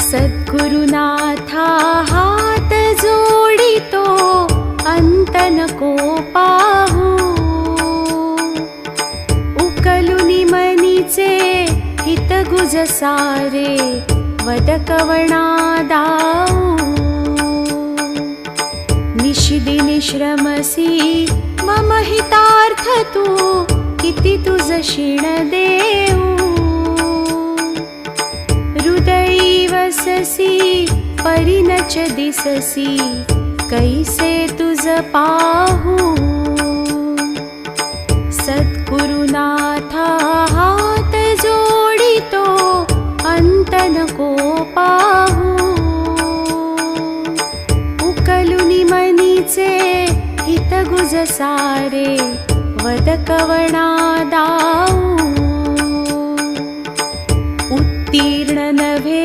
सद्गुरुनाथा हात जोडितो अंत नको पाहू। उकलुनी मनीचे हित गुज सारे वद कवणा दाऊ। निशिदिनी श्रमसी मम हितार्थ तू किती तुझ क्षीण देऊ। हृदयी वससी परिनच दिससी कैसे तुझ पाहू। सद्गुरुनाथा हात जोडितो अंत नको पाहू। उकलुनी मनीचे हित गुज सारे वद कवणा दाऊ।